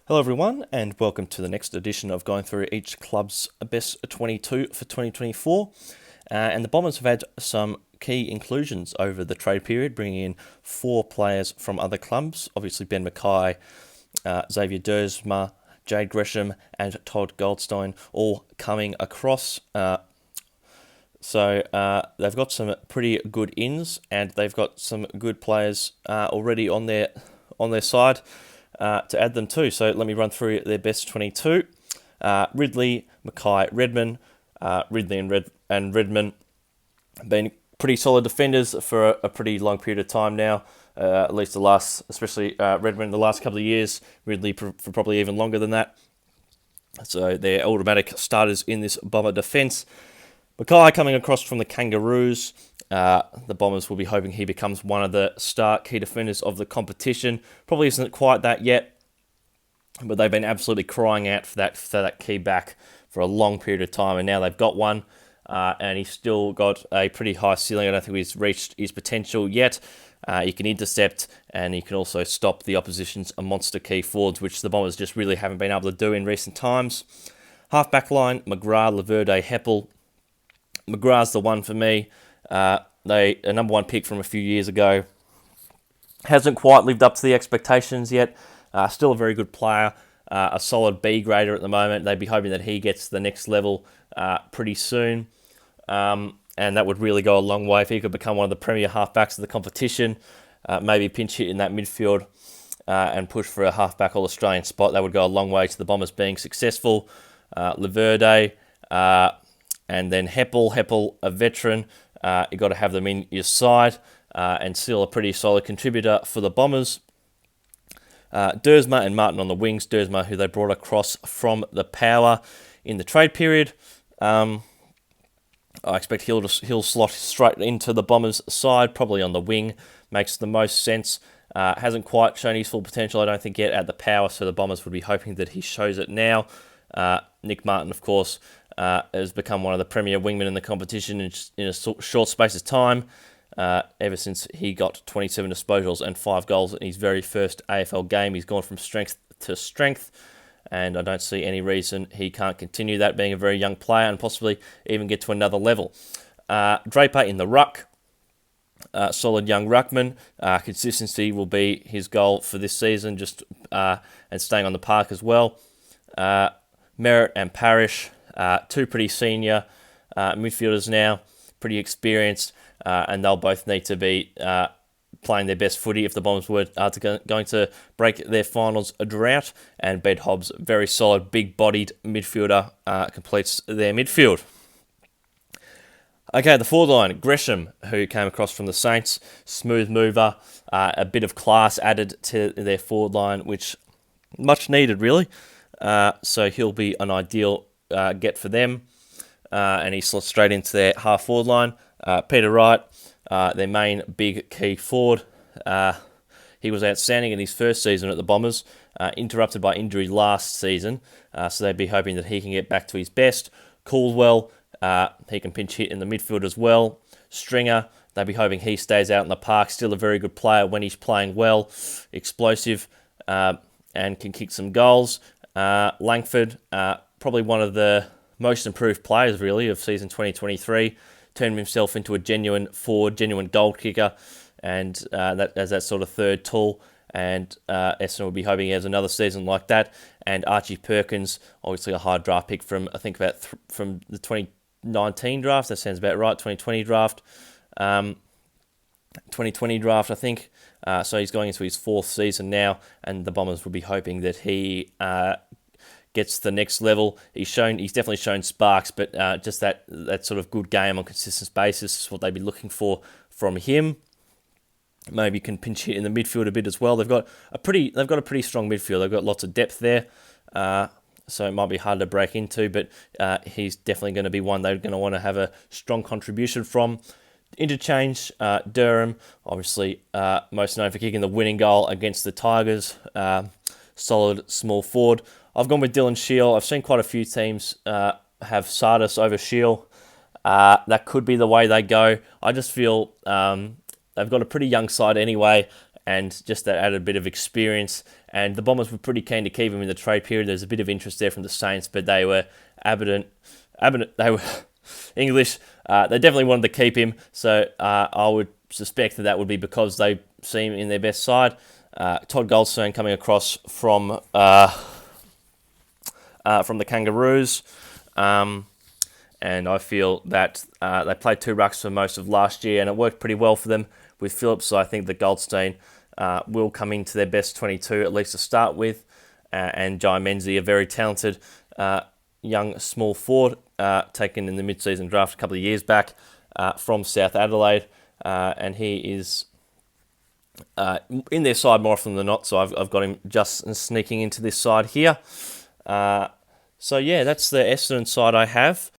Hello everyone, and welcome to the next edition of going through each club's best 22 for 2024. And the Bombers have had some key inclusions over the trade period, bringing in 4 players from other clubs. Obviously Ben Mackay, Xavier Dersma, Jade Gresham and Todd Goldstein all coming across. So they've got some pretty good ins, and they've got some good players already on their side to add them to. So let me run through their best 22. Ridley, Mackay, Redman. Ridley and Redman have been pretty solid defenders for a pretty long period of time now. At least the last, especially Redman, the last couple of years. Ridley for probably even longer than that. So they're automatic starters in this Bomber defence. Mackay coming across from the Kangaroos. The Bombers will be hoping he becomes one of the star key defenders of the competition. Probably isn't quite that yet, but they've been absolutely crying out for that key back for a long period of time, and now they've got one, and he's still got a pretty high ceiling. I don't think he's reached his potential yet. He can intercept, and he can also stop the opposition's monster key forwards, which the Bombers just really haven't been able to do in recent times. Half-back line, McGrath, Laverde, Heppel. McGrath's the one for me. A number one pick from a few years ago. Hasn't quite lived up to the expectations yet. Still a very good player. A solid B grader at the moment. They'd be hoping that he gets to the next level pretty soon. And that would really go a long way if he could become one of the premier halfbacks of the competition. Maybe pinch hit in that midfield and push for a halfback All-Australian spot. That would go a long way to the Bombers being successful. Laverde, and then Heppel, a veteran. You've got to have them in your side, and still a pretty solid contributor for the Bombers. Dersma and Martin on the wings. Dersma, who they brought across from the Power in the trade period. I expect he'll slot straight into the Bombers' side, probably on the wing. Makes the most sense. Hasn't quite shown his full potential, I don't think, yet at the Power, so the Bombers would be hoping that he shows it now. Nick Martin, of course, has become one of the premier wingmen in the competition in a short space of time, ever since he got 27 disposals and 5 goals in his very first AFL game. He's gone from strength to strength, and I don't see any reason he can't continue that, being a very young player and possibly even get to another level. Draper in the ruck. Solid young ruckman. Consistency will be his goal for this season, and staying on the park as well. Merritt and Parrish, 2 pretty senior midfielders now, pretty experienced, and they'll both need to be playing their best footy if the Bombers were going to break their finals drought. And Ben Hobbs, very solid, big-bodied midfielder, completes their midfield. Okay, the forward line, Gresham, who came across from the Saints, smooth mover, a bit of class added to their forward line, which much needed, really. So he'll be an ideal get for them, and he slots straight into their half-forward line. Peter Wright, their main big key forward. He was outstanding in his first season at the Bombers, interrupted by injury last season, so they'd be hoping that he can get back to his best. Caldwell, he can pinch hit in the midfield as well. Stringer, they'd be hoping he stays out in the park. Still a very good player when he's playing well, explosive, and can kick some goals. Langford, probably one of the most improved players, really, of season 2023. Turned himself into a genuine forward, genuine goal kicker, and as that sort of third tool. And Essendon will be hoping he has another season like that. And Archie Perkins, obviously a high draft pick from, I think, from the 2019 draft. That sounds about right, 2020 draft. 2020 draft, I think. So he's going into his 4th season now, and the Bombers will be hoping that he gets to the next level. He's definitely shown sparks, but just that sort of good game on a consistent basis is what they'd be looking for from him. Maybe can pinch hit in the midfield a bit as well. They've got a pretty strong midfield. They've got lots of depth there, so it might be hard to break into, but he's definitely going to be one they're going to want to have a strong contribution from. Interchange, Durham, obviously most known for kicking the winning goal against the Tigers. Solid small forward. I've gone with Dylan Shiel. I've seen quite a few teams have Sardis over Shiel. That could be the way they go. I just feel they've got a pretty young side anyway, and just that added bit of experience. And the Bombers were pretty keen to keep him in the trade period. There's a bit of interest there from the Saints, but they were abundant. They were English. They definitely wanted to keep him, so I would suspect that would be because they see him in their best side. Todd Goldstein coming across from the Kangaroos. And I feel that they played 2 rucks for most of last year, and it worked pretty well for them with Phillips. So I think that Goldstein will come into their best 22, at least to start with. And Jai Menzies, a very talented young small forward, taken in the mid-season draft a couple of years back from South Adelaide. And he is in their side more often than not, so I've got him just sneaking into this side here. So yeah, that's the Essendon side I have.